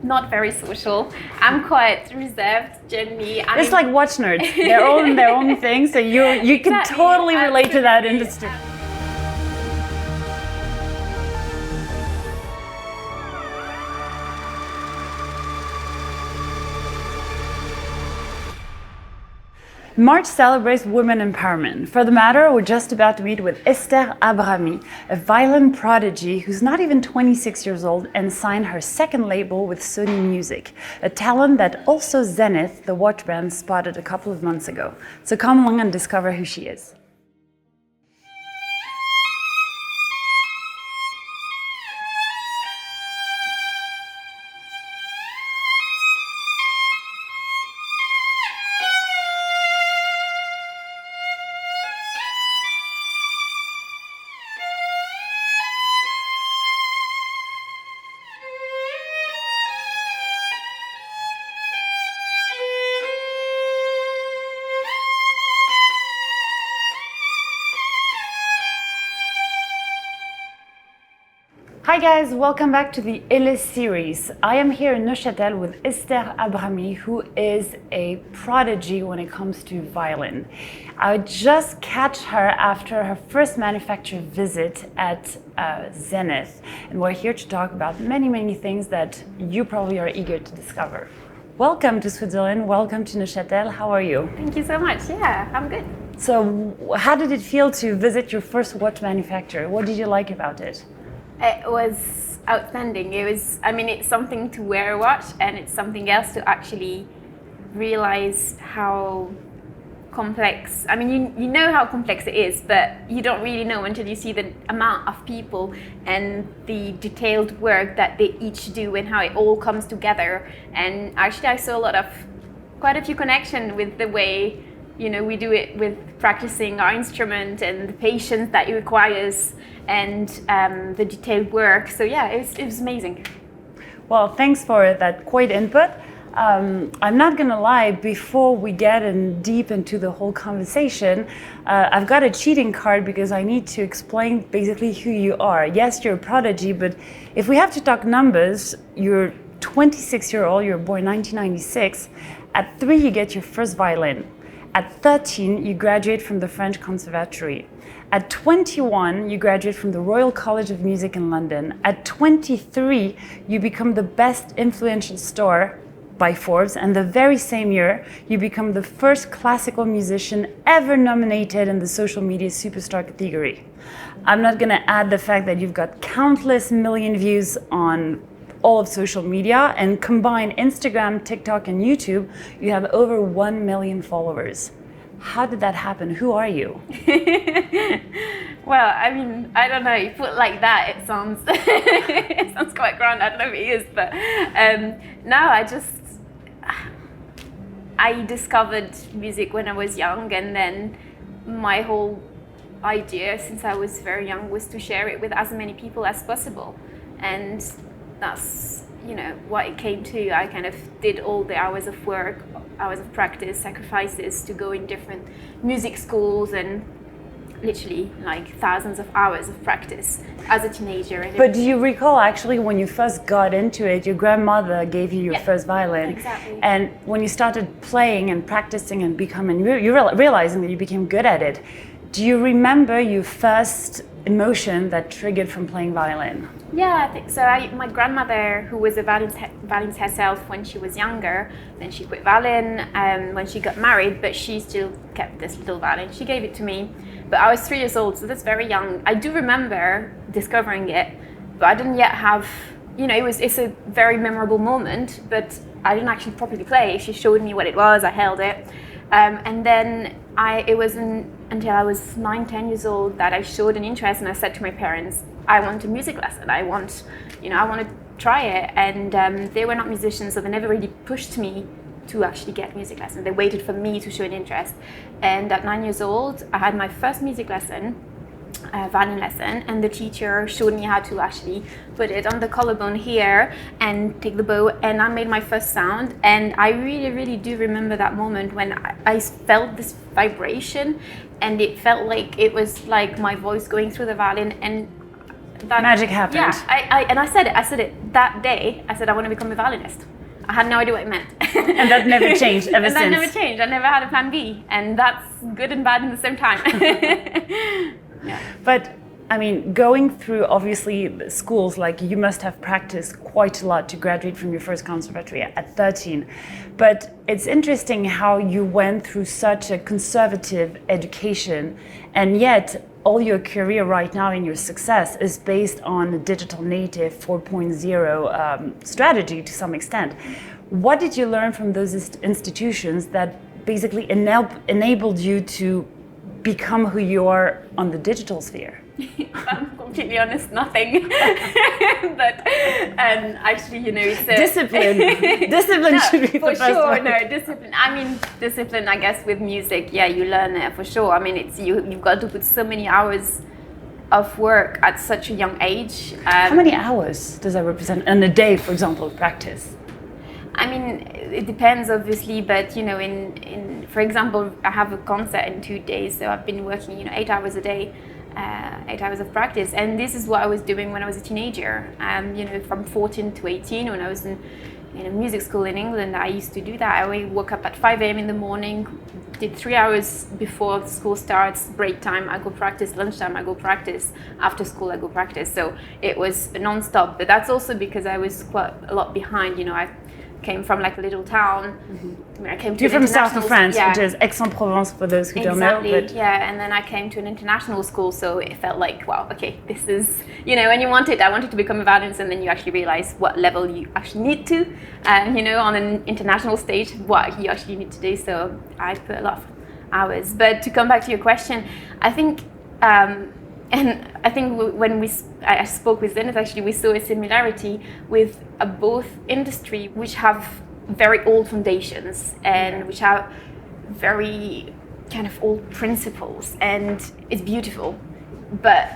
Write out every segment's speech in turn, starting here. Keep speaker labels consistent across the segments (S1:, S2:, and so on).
S1: not very social. I'm quite reserved, generally.
S2: It's like watch nerds. They're all in their own thing, so you can
S1: Exactly,
S2: totally relate to that
S1: absolutely.
S2: industry. March celebrates women empowerment. For the matter, we're just about to meet with Esther Abrami, a violin prodigy who's not even 26 years old and signed her second label with Sony Music, a talent that also Zenith, the watch brand, spotted a couple of months ago. So come along and discover who she is. Hi guys, welcome back to the Ele series. I am here in Neuchâtel with Esther Abrami, who is a prodigy when it comes to violin. I just catch her after her first manufacturer visit at Zenith, and we're here to talk about many things that you probably are eager to discover. Welcome to Switzerland, welcome to Neuchâtel, how are you?
S1: Thank you so much. Yeah, I'm good.
S2: So, how did it feel to visit your first watch manufacturer? What did you like about it?
S1: It was outstanding. It's something to wear a watch, and it's something else to actually realize how complex. You know how complex it is, but you don't really know until you see the amount of people and the detailed work that they each do and how it all comes together. And actually, I saw quite a few connections with the way we do it with practicing our instrument and the patience that it requires and the detailed work. So yeah, it was amazing.
S2: Well, thanks for that quick input. I'm not gonna lie, before we get deep into the whole conversation, I've got a cheating card because I need to explain basically who you are. Yes, you're a prodigy, but if we have to talk numbers, you're 26-year-old, you're born 1996. At 3, you get your first violin. At 13, you graduate from the French Conservatoire. At 21, you graduate from the Royal College of Music in London. At 23, you become the best influential star by Forbes, and the very same year, you become the first classical musician ever nominated in the social media superstar category. I'm not gonna add the fact that you've got countless million views on all of social media, and combine Instagram, TikTok, and YouTube, you have over 1 million followers. How did that happen? Who are you?
S1: Well, I don't know. You put it like that, it sounds it sounds quite grand. I don't know if it is, but no. I discovered music when I was young, and then my whole idea since I was very young was to share it with as many people as possible, and that's what it came to. I kind of did all the hours of work, hours of practice, sacrifices to go in different music schools, and literally like thousands of hours of practice as a teenager.
S2: But do you recall actually when you first got into it, your grandmother gave you your first violin?
S1: Exactly.
S2: And when you started playing and practicing and realizing that you became good at it, do you remember your first emotion that triggered from playing violin?
S1: Yeah, I think so. My grandmother, who was a violinist herself when she was younger, then she quit violin when she got married, but she still kept this little violin. She gave it to me, but I was 3 years old, so that's very young. I do remember discovering it, but I didn't yet have, it's a very memorable moment, but I didn't actually properly play. She showed me what it was, I held it. And then it wasn't until I was 9-10 years old that I showed an interest, and I said to my parents, I want a music lesson. I want to try it. And they were not musicians, so they never really pushed me to actually get music lessons. They waited for me to show an interest. And at 9 years old, I had my first music lesson, violin lesson, and the teacher showed me how to actually put it on the collarbone here and take the bow, and I made my first sound. And I really do remember that moment when I felt this vibration, and it felt like it was like my voice going through the violin, and
S2: magic happened.
S1: Yeah, and I said it that day. I said I want to become a violinist. I had no idea what it meant.
S2: And that never changed ever since.
S1: That never changed. I never had a plan B, and that's good and bad in the same time. Yeah.
S2: But I mean, going through obviously the schools, like you must have practiced quite a lot to graduate from your first conservatory at 13. But it's interesting how you went through such a conservative education, and yet all your career right now and your success is based on the digital native 4.0 strategy to some extent. What did you learn from those institutions that basically enabled you to become who you are on the digital sphere?
S1: If I'm completely honest, nothing. But actually, it's a
S2: discipline. Discipline should be the
S1: for
S2: first
S1: sure.
S2: one.
S1: No, discipline. I mean, discipline. I guess with music, yeah, you learn it for sure. I mean, it's you've got to put so many hours of work at such a young age.
S2: How many hours does that represent in a day, for example, of practice?
S1: I mean, it depends obviously, but in for example, I have a concert in 2 days, so I've been working 8 hours a day. 8 hours of practice, and this is what I was doing when I was a teenager. From 14 to 18, when I was in a music school in England, I used to do that. I woke up at 5 a.m. in the morning, did 3 hours before school starts, break time I go practice, lunchtime I go practice, after school I go practice. So it was non-stop, but that's also because I was quite a lot behind. I came from like a little town. Mm-hmm. I mean, I came to
S2: You're from south of France,
S1: yeah.
S2: which is Aix-en-Provence for those who don't know.
S1: But yeah, and then I came to an international school, so it felt like, wow, okay, this is, and I wanted to become a violinist, and then you actually realize what level you actually need to, on an international stage, what you actually need to do. So I put a lot of hours. But to come back to your question, I think, when I spoke with Zenith, actually, we saw a similarity with both industry, which have very old foundations and which have very kind of old principles, and it's beautiful, but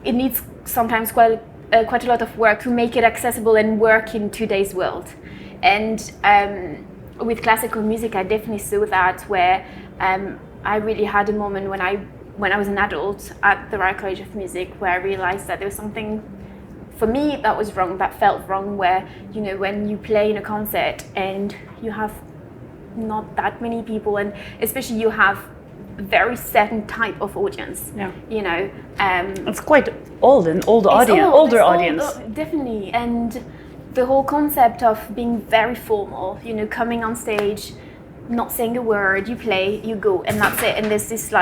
S1: it needs sometimes quite a lot of work to make it accessible and work in today's world. And with classical music, I definitely saw that, where I really had a moment when I was an adult at the Royal College of Music, where I realized that there was something for me that was wrong, that felt wrong, where when you play in a concert and you have not that many people, and especially you have a very certain type of audience. Yeah.
S2: It's quite older audience.
S1: Definitely. And the whole concept of being very formal, coming on stage, not saying a word, you play, you go, and that's it. And there's this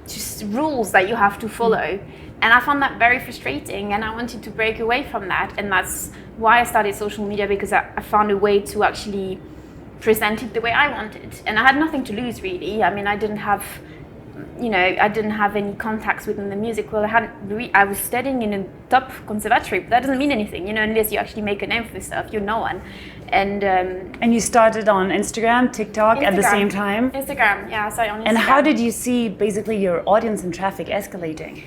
S1: just rules that you have to follow. And I found that very frustrating, and I wanted to break away from that. And that's why I started social media, because I found a way to actually present it the way I wanted. And I had nothing to lose, really. I mean, I didn't have any contacts within the music world. I was studying in a top conservatory, but that doesn't mean anything, unless you actually make a name for yourself, you're no one. And
S2: you started on Instagram, TikTok at the same time?
S1: Instagram, yeah, sorry, on Instagram.
S2: And how did you see basically your audience and traffic escalating?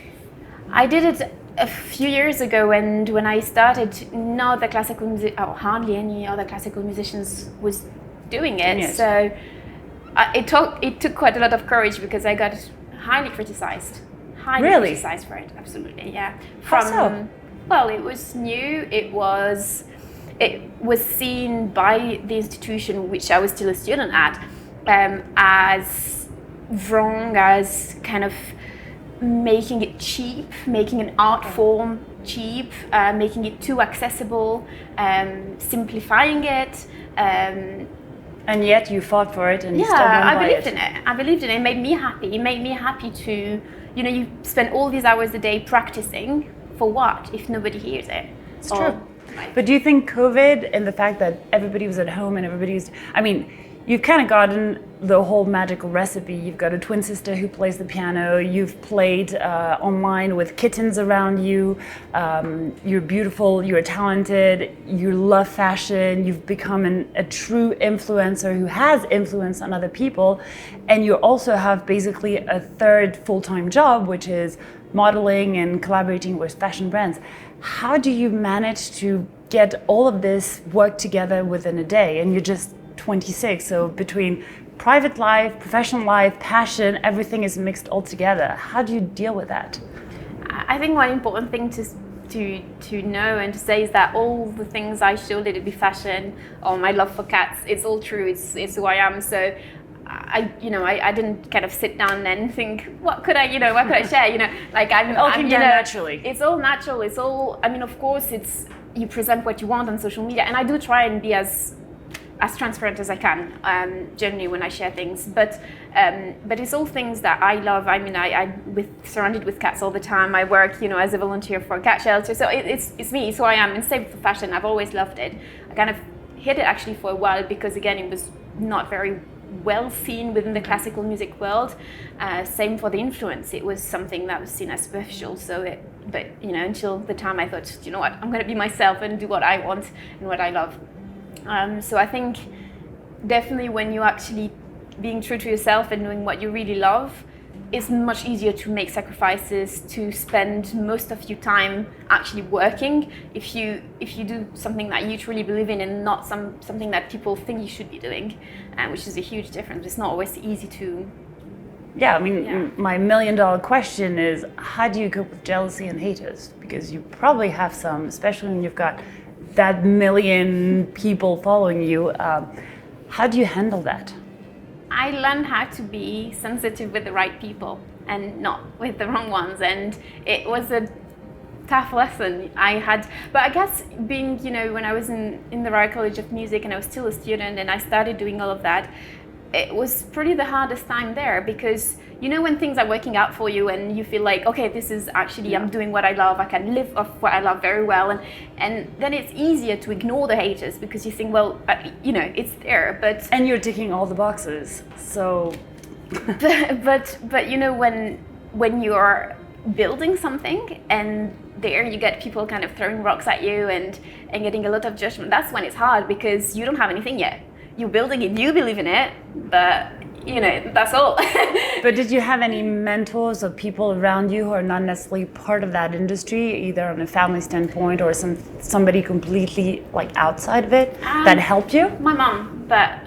S1: I did it a few years ago, and when I started, no other classical music, hardly any other classical musicians was doing it.
S2: Yes.
S1: So it took quite a lot of courage, because I got highly criticized.
S2: Really?
S1: Criticized for it, absolutely, yeah.
S2: How so?
S1: Well, it was new. It was seen by the institution, which I was still a student at, as wrong, as kind of making it cheap, making an art form cheap, making it too accessible, simplifying it.
S2: And yet you fought for it, and you still
S1: I believed in it. I believed in it. It made me happy. It made me happy to, you spend all these hours a day practicing for what, if nobody hears it?
S2: It's true. But do you think COVID and the fact that everybody was at home and you've kind of gotten the whole magical recipe. You've got a twin sister who plays the piano. You've played online with kittens around you. You're beautiful. You're talented. You love fashion. You've become a true influencer who has influence on other people. And you also have basically a third full-time job, which is modeling and collaborating with fashion brands. How do you manage to get all of this work together within a day? And you're just 26, so between private life, professional life, passion, everything is mixed all together. How do you deal with that?
S1: I think one important thing to know and to say is that all the things I showed, it be fashion or my love for cats, it's all true. It's who I am. So I didn't kind of sit down and think, what could I share? Like
S2: it all came down naturally.
S1: It's all natural. It's all. I mean, of course, you present what you want on social media, and I do try and be as transparent as I can, generally when I share things. But it's all things that I love. I mean, I'm surrounded with cats all the time. I work, as a volunteer for a cat shelter. So it's me. It's who I am. And same for fashion. I've always loved it. I kind of hid it actually for a while because again, it was not very well seen within the classical music world. Same for the influence. It was something that was seen as superficial. But until the time I thought, you know what, I'm going to be myself and do what I want and what I love. So I think definitely when you're actually being true to yourself and doing what you really love, it's much easier to make sacrifices, to spend most of your time actually working if you do something that you truly believe in and not something that people think you should be doing, which is a huge difference. It's not always easy to...
S2: Yeah, I mean, my $1 million question is, how do you cope with jealousy and haters? Because you probably have some, especially when you've got that million people following you. How do you handle that?
S1: I learned how to be sensitive with the right people and not with the wrong ones, and it was a tough lesson I had. But I guess being, when I was in the Royal College of Music and I was still a student and I started doing all of that, it was pretty the hardest time there because when things are working out for you and you feel like, okay, this is actually, I'm doing what I love, I can live off what I love very well, and then it's easier to ignore the haters because you think, well, it's there, but...
S2: And you're ticking all the boxes, so...
S1: but when you're building something and there you get people kind of throwing rocks at you and getting a lot of judgment, that's when it's hard because you don't have anything yet. You're building it, you believe in it, but that's all.
S2: But did you have any mentors or people around you who are not necessarily part of that industry, either on a family standpoint or somebody completely like outside of it that helped you?
S1: My mom, but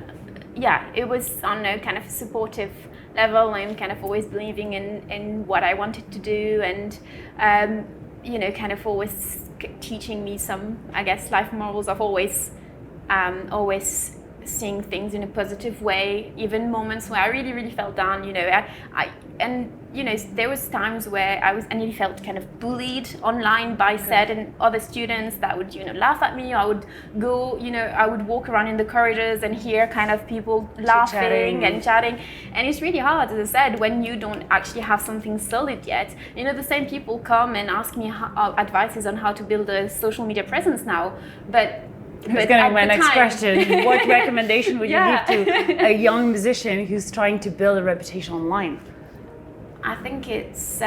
S1: yeah, it was on a kind of supportive level and kind of always believing in what I wanted to do and kind of always teaching me some, I guess, life morals of always seeing things in a positive way, even moments where I really, really felt down, there was times where I nearly felt kind of bullied online by certain other students that would, laugh at me. I would go, I would walk around in the corridors and hear kind of people laughing and chatting. And it's really hard, as I said, when you don't actually have something solid yet. The same people come and ask me advices on how to build a social media presence now, but
S2: That's going to be my next question. What recommendation would you give to a young musician who's trying to build a reputation online?
S1: I think it's,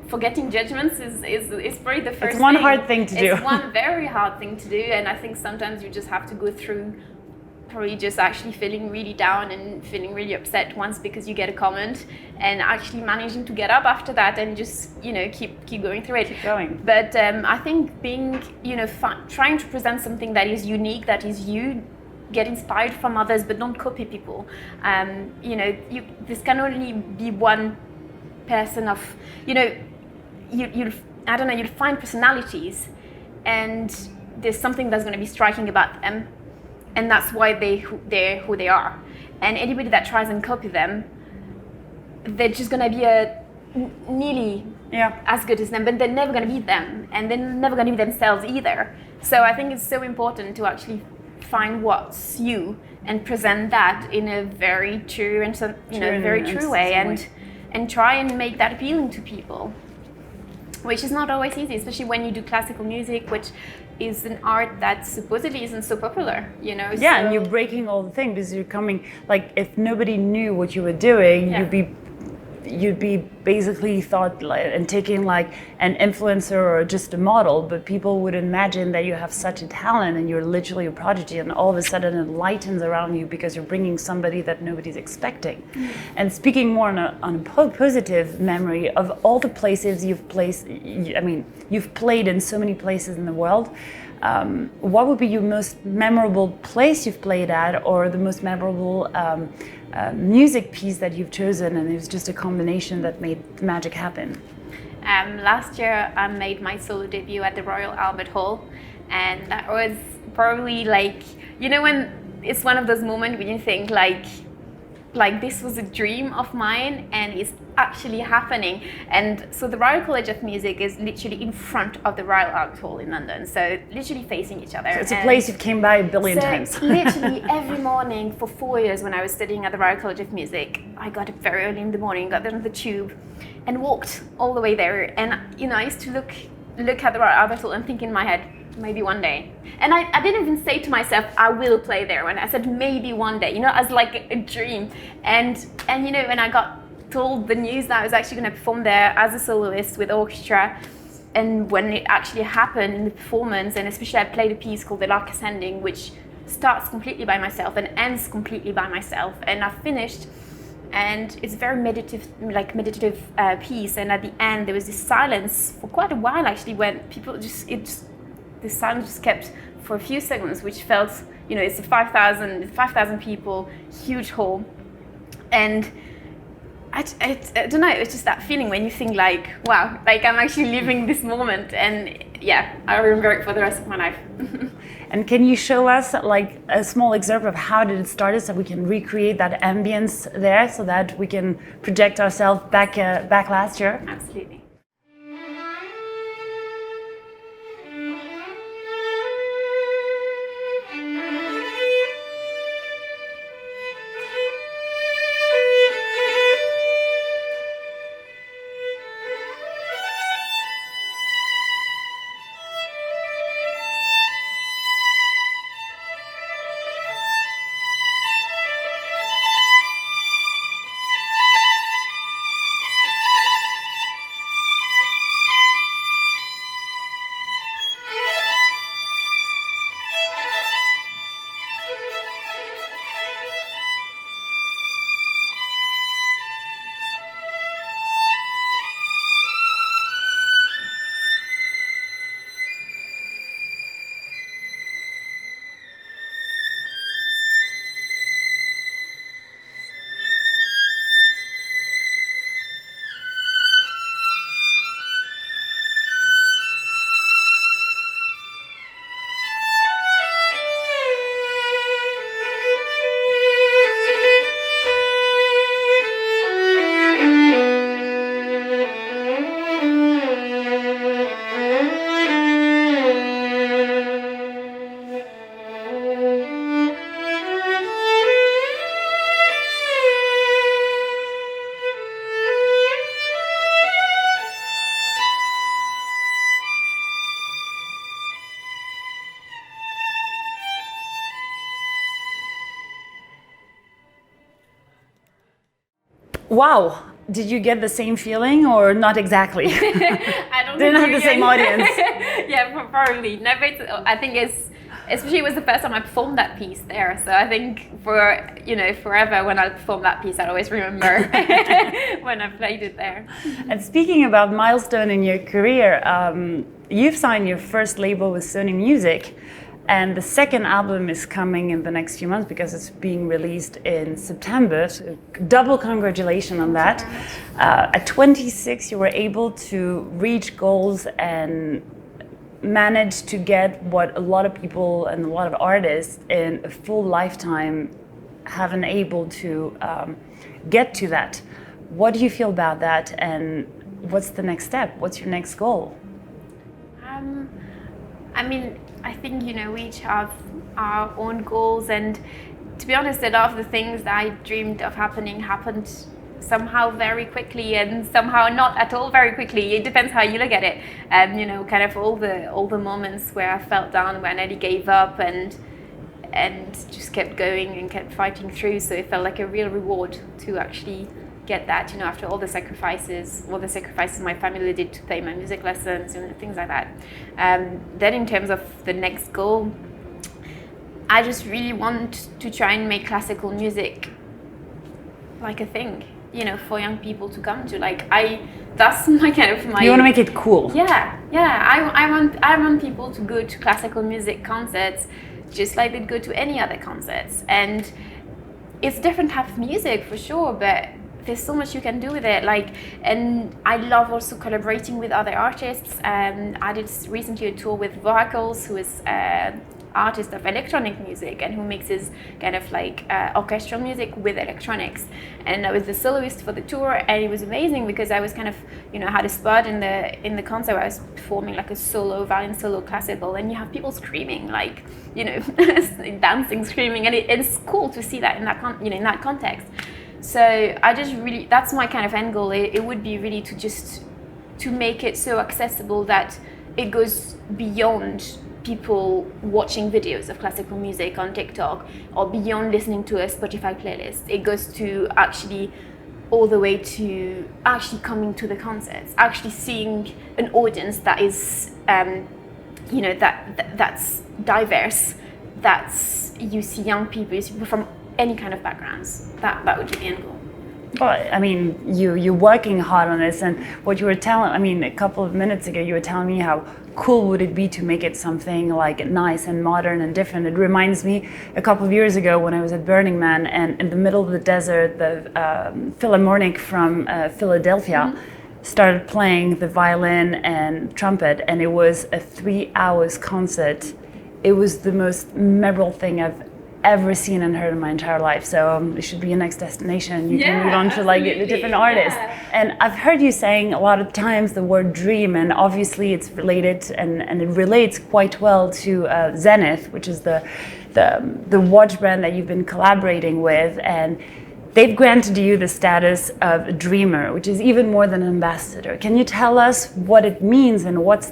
S1: forgetting judgments is probably the first
S2: It's one
S1: thing.
S2: hard thing to do.
S1: It's one very hard thing to do, and I think sometimes you just have to go through probably just actually feeling really down and feeling really upset once because you get a comment and actually managing to get up after that and just keep going through it.
S2: Keep going.
S1: But I think being trying to present something that is unique, that is you, get inspired from others, but don't copy people. This can only be one person of you'll find personalities and there's something that's going to be striking about them. And that's why they're who they are. And anybody that tries and copy them, they're just gonna be nearly as good as them, but they're never gonna be them, and they're never gonna be themselves either. So I think it's so important to actually find what's you and present that in a very true and very true way, and try and make that appealing to people, which is not always easy, especially when you do classical music, which is an art that supposedly isn't so popular, Yeah,
S2: and you're breaking all the things because you're coming, like, if nobody knew what you were doing, you'd be basically thought and taken like an influencer or just a model, but people would imagine that you have such a talent and you're literally a prodigy, and all of a sudden it lightens around you because you're bringing somebody that nobody's expecting. And speaking more on a positive memory of all the places you've played in so many places in the world, what would be your most memorable place you've played at, or the most memorable music piece that you've chosen and it was just a combination that made the magic happen?
S1: Last year I made my solo debut at the Royal Albert Hall, and that was probably like, you know, when it's one of those moments when you think like this was a dream of mine and it's actually happening. And so the Royal College of Music is literally in front of the Royal Albert Hall in London, so literally facing each other.
S2: So it's a place you've came by a billion times.
S1: Literally every morning for 4 years when I was studying at the Royal College of Music, I got up very early in the morning, got on the tube and walked all the way there. And you know, I used to look at the Royal Albert Hall and think in my head, maybe one day. And I didn't even say to myself, I will play there. When I said maybe one day, you know, as like a dream. And you know, when I got told the news that I was actually going to perform there as a soloist with orchestra, and when it actually happened in the performance, and especially I played a piece called The Lark Ascending, which starts completely by myself and ends completely by myself, and I finished, and it's a very meditative piece, and at the end there was this silence for quite a while actually, when people the silence just kept for a few seconds, which felt, you know, it's a 5,000 people, huge hall, and I don't know, it's just that feeling when you think like, wow, like I'm actually living this moment, and yeah, I remember it for the rest of my life.
S2: And can you show us like a small example of how did it start, so we can recreate that ambience there, so that we can project ourselves back last year?
S1: Absolutely.
S2: Wow, did you get the same feeling or not exactly?
S1: I don't
S2: Didn't have the same audience.
S1: Yeah, probably. No, but I think especially it was the first time I performed that piece there. So I think for, you know, forever when I perform that piece, I'll always remember when I played it there.
S2: And speaking about milestone in your career, you've signed your first label with Sony Music. And the second album is coming in the next few months because it's being released in September. So double congratulations on that. At 26, you were able to reach goals and manage to get what a lot of people and a lot of artists in a full lifetime haven't able to get to that. What do you feel about that, and what's the next step? What's your next goal?
S1: I mean, I think, you know, we each have our own goals, and to be honest, a lot of the things that I dreamed of happened somehow very quickly, and somehow not at all very quickly. It depends how you look at it. You know, kind of all the moments where I felt down, where I nearly gave up, and just kept going and kept fighting through. So it felt like a real reward to actually get that, you know, after all the sacrifices my family did to pay my music lessons and things like that. Then in terms of the next goal, I just really want to try and make classical music like a thing, you know, for young people to come to. That's my kind of my.
S2: You want to make it cool.
S1: Yeah. I want people to go to classical music concerts just like they'd go to any other concerts. And it's a different type of music for sure, but there's so much you can do with it. Like, and I love also collaborating with other artists. I did recently a tour with Vocals, who is artist of electronic music and who mixes kind of like orchestral music with electronics. And I was the soloist for the tour, and it was amazing because I was kind of, you know, had a spot in the concert where I was performing like a solo, violin solo classical, and you have people screaming, like, you know, dancing, screaming, and it's cool to see that in that in that context. So I just really, that's my kind of end goal. It would be really to make it so accessible that it goes beyond people watching videos of classical music on TikTok or beyond listening to a Spotify playlist. It goes to actually all the way to actually coming to the concerts, actually seeing an audience that is, you know, that's diverse, that's, you see young people, you see people from any kind of backgrounds. That would be the end goal.
S2: Well, I mean, you're working hard on this, and what you were telling, I mean, a couple of minutes ago, you were telling me how cool would it be to make it something like nice and modern and different. It reminds me a couple of years ago when I was at Burning Man, and in the middle of the desert, the Philharmonic from Philadelphia started playing the violin and trumpet, and it was a 3 hours concert. It was the most memorable thing I've ever seen and heard in my entire life. So it should be your next destination. You can move on to like a different artist. And I've heard you saying a lot of times the word dream, and obviously it's related and it relates quite well to Zenith, which is the watch brand that you've been collaborating with, and they've granted you the status of a dreamer, which is even more than an ambassador. Can you tell us what it means and what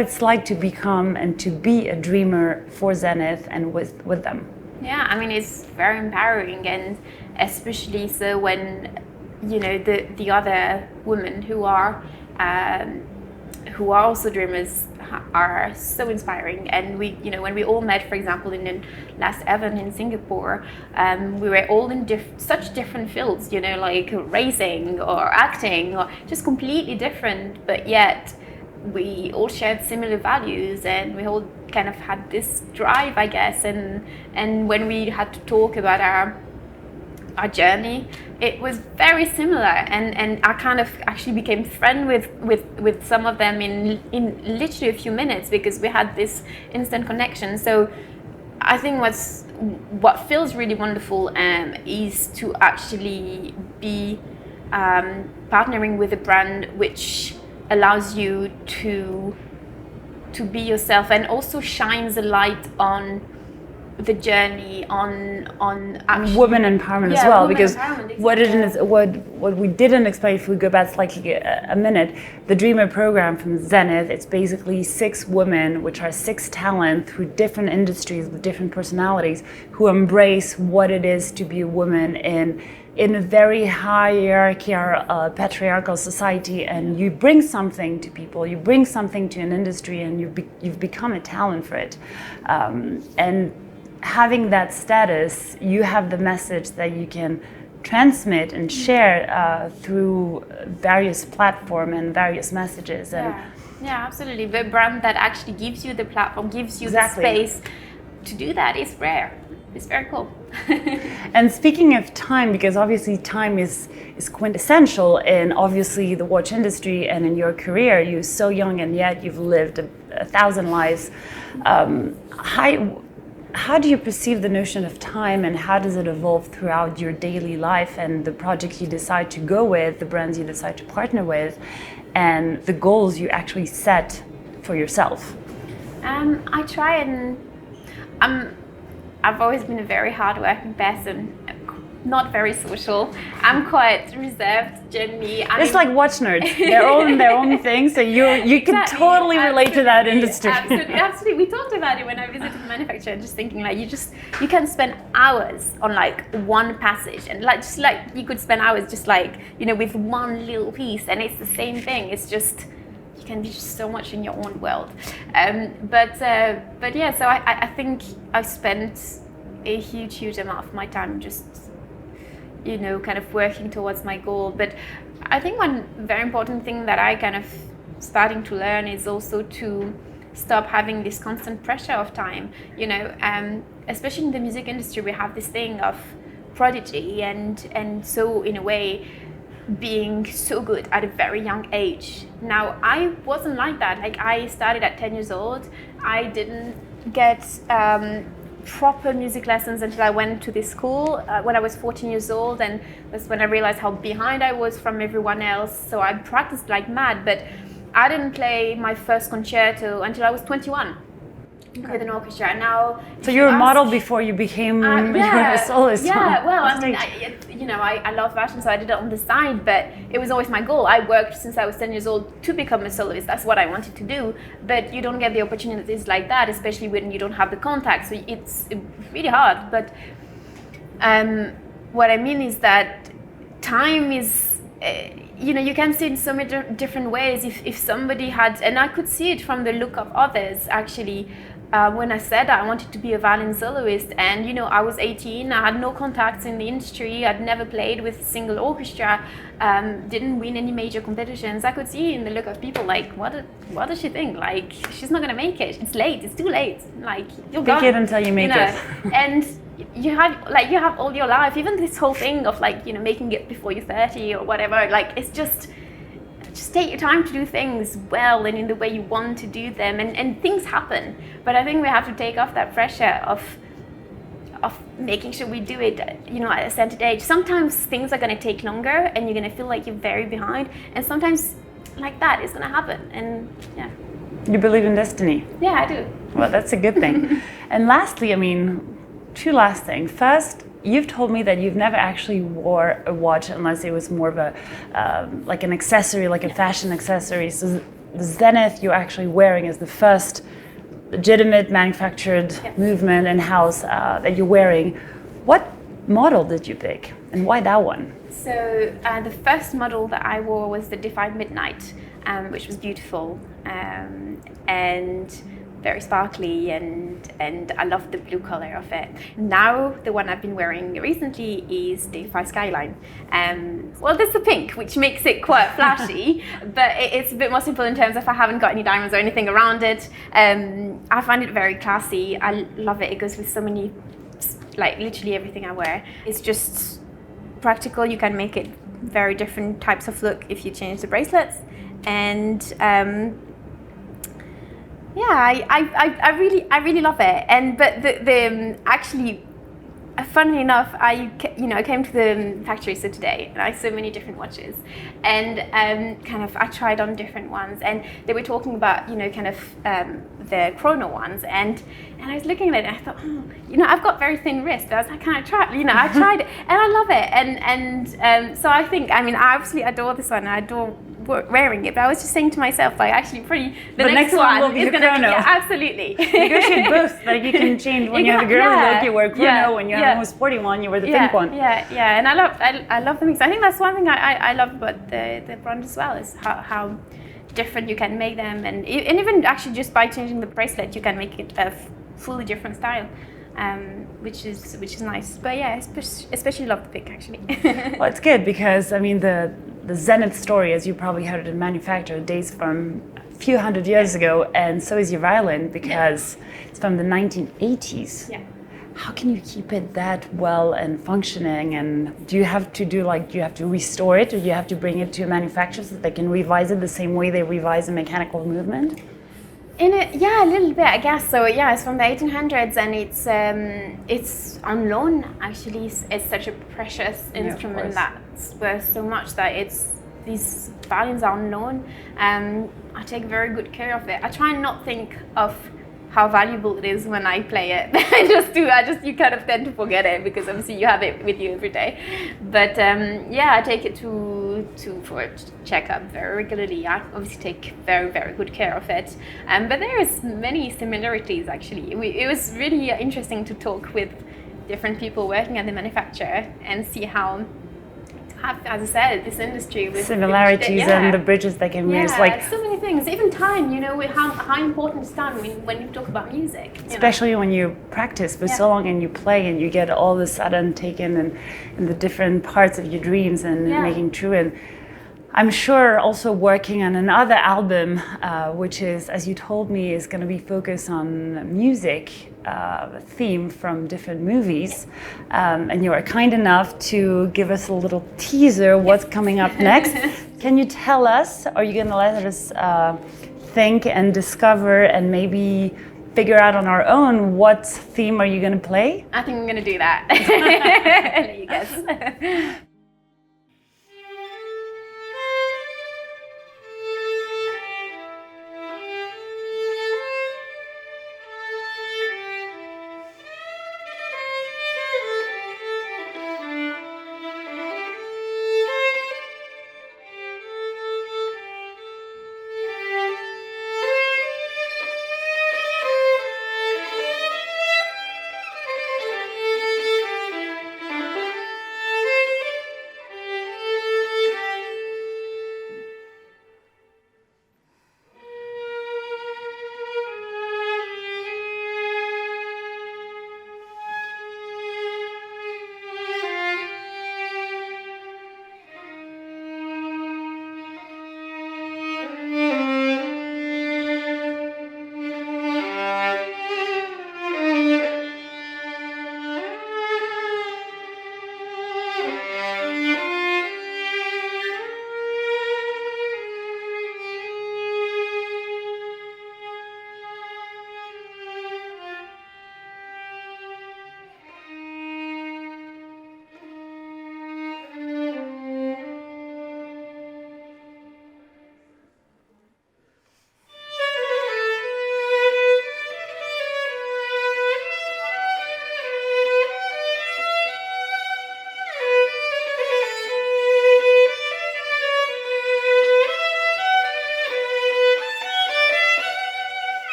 S2: it's like to become and to be a dreamer for Zenith and with them?
S1: Yeah, I mean, it's very empowering, and especially so when, you know, the other women who are also dreamers are so inspiring. And we, you know, when we all met, for example, in the last event in Singapore, we were all in such different fields, you know, like racing or acting, or just completely different, but yet we all shared similar values, and we all kind of had this drive, I guess. And when we had to talk about our journey, it was very similar, and I kind of actually became friend with some of them in literally a few minutes, because we had this instant connection. So I think what feels really wonderful is to actually be partnering with a brand which allows you to be yourself, and also shines a light on the journey, on
S2: women empowerment as well, because
S1: exactly.
S2: what we didn't explain, if we go back slightly a minute, the Dreamer program from Zenith, it's basically 6 women, which are 6 talent through different industries with different personalities, who embrace what it is to be a woman in a very hierarchical, patriarchal society, and you bring something to people, you bring something to an industry, and you've become a talent for it. And having that status, you have the message that you can transmit and share through various platforms and various messages. And
S1: yeah, absolutely. The brand that actually gives you the platform, gives you
S2: exactly.
S1: the space to do that is rare. It's very cool.
S2: And speaking of time, because obviously time is quintessential in obviously the watch industry and in your career, you're so young and yet you've lived 1,000 lives. How do you perceive the notion of time, and how does it evolve throughout your daily life and the projects you decide to go with, the brands you decide to partner with, and the goals you actually set for yourself?
S1: I try, and I've always been a very hardworking person, not very social. I'm quite reserved generally.
S2: It's like watch nerds. They're all in their own thing, so you can
S1: Exactly,
S2: totally relate to that industry.
S1: Absolutely. We talked about it when I visited the manufacturer, just thinking like you can spend hours on like one passage, and just like you could spend hours just like, you know, with one little piece, and it's the same thing. It's just, you can be just so much in your own world. But yeah, so I think I've spent a huge amount of my time just, you know, kind of working towards my goal. But I think one very important thing that I kind of starting to learn is also to stop having this constant pressure of time. You know, especially in the music industry, we have this thing of prodigy, and so in a way being so good at a very young age. Now I wasn't like that. Like I started at 10 years old. I didn't get proper music lessons until I went to this school when I was 14 years old, and that's when I realized how behind I was from everyone else. So I practiced like mad, but I didn't play my first concerto until I was 21 with an orchestra. Now,
S2: so you were a model before you became a soloist.
S1: Yeah, well, I mean, I love fashion, so I did it on the side, but it was always my goal. I worked since I was 10 years old to become a soloist. That's what I wanted to do, but you don't get the opportunities like that, especially when you don't have the contacts, so it's really hard. But what I mean is that time is, you can see it in so many different ways. If somebody had, and I could see it from the look of others, actually, when I said I wanted to be a violin soloist, and I was 18, I had no contacts in the industry, I'd never played with a single orchestra, didn't win any major competitions. I could see in the look of people, like, what does she think? Like, she's not gonna make it. It's late. It's too late. Like, you're gone.
S2: Fake it until you make it.
S1: And you have all your life, even this whole thing of making it before you're 30 or whatever. Like, it's just take your time to do things well and in the way you want to do them, and things happen. But I think we have to take off that pressure of making sure we do it at a certain age. Sometimes things are going to take longer and you're going to feel like you're very behind, and sometimes like that is going to happen. And yeah,
S2: you believe in destiny?
S1: Yeah, I do.
S2: Well, that's a good thing. And lastly, I mean, two last things. First, you've told me that you've never actually wore a watch unless it was more of a like an accessory, like a fashion accessory. So the Zenith you're actually wearing is the first legitimate manufactured movement in-house that you're wearing. What model did you pick, and why that one?
S1: So the first model that I wore was the Define Midnight, which was beautiful and very sparkly, and I love the blue color of it. Now the one I've been wearing recently is the Defy Skyline. Well, there's the pink, which makes it quite flashy, but it's a bit more simple in terms of I haven't got any diamonds or anything around it. I find it very classy. I love it. It goes with so many, like literally everything I wear. It's just practical. You can make it very different types of look if you change the bracelets, and yeah, I really love it. And but the actually, funnily enough, I came to the factory today, and I saw so many different watches, and I tried on different ones, and they were talking about the chrono ones, and I was looking at it, and I thought, I've got very thin wrists. I was like, can I try? I tried it, and I love it, and so I think, I obviously adore this one. I adore wearing it, but I was just saying to myself, like, actually, the next one
S2: will be
S1: is
S2: the
S1: going to
S2: chrono.
S1: Yeah, absolutely.
S2: Negotiate both. Like, you can change when you have a girly look, you wear chrono. When you have a more sporty one, you wear the pink one.
S1: Yeah, and I love the mix. I think that's one thing I love about the brand as well, is how different you can make them, and even actually just by changing the bracelet, you can make it a fully different style. Which is nice. But yeah, especially love the pick, actually.
S2: Well, it's good because the Zenith story, as you probably heard it in manufacture, dates from a few hundred years ago, and so is your violin because it's from the 1980s.
S1: Yeah.
S2: How can you keep it that well and functioning? And do you have to restore it, or do you have to bring it to a manufacturer so that they can revise it the same way they revise a mechanical movement?
S1: A little bit, I guess. So yeah, it's from the 1800s, and it's on loan. Actually, it's such a precious instrument that's worth so much that these violins are on loan. I take very good care of it. I try and not think of how valuable it is when I play it. You kind of tend to forget it because obviously you have it with you every day. But I take it for a checkup very regularly. I obviously take very, very good care of it. But there is many similarities, actually. It was really interesting to talk with different people working at the manufacturer and see how, as I said, this industry with
S2: similarities and the bridges they can use. Like
S1: so many things, even time, with how important is time when you talk about music.
S2: Especially when you practice for so long and you play and you get all the sudden taken in the different parts of your dreams and making true. And I'm sure also working on another album, which is, as you told me, is going to be focused on music theme from different movies, and you are kind enough to give us a little teaser what's coming up next. Can you tell us, are you going to let us think and discover and maybe figure out on our own what theme are you going to play?
S1: I think I'm going to do that. Let you guess.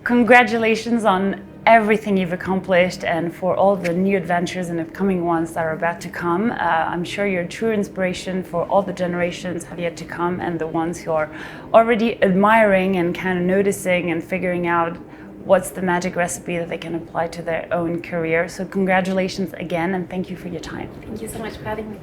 S2: Congratulations on everything you've accomplished and for all the new adventures and upcoming ones that are about to come. I'm sure you're a true inspiration for all the generations have yet to come and the ones who are already admiring and kind of noticing and figuring out what's the magic recipe that they can apply to their own career. So congratulations again and thank you for your time.
S1: Thank you so much for having me.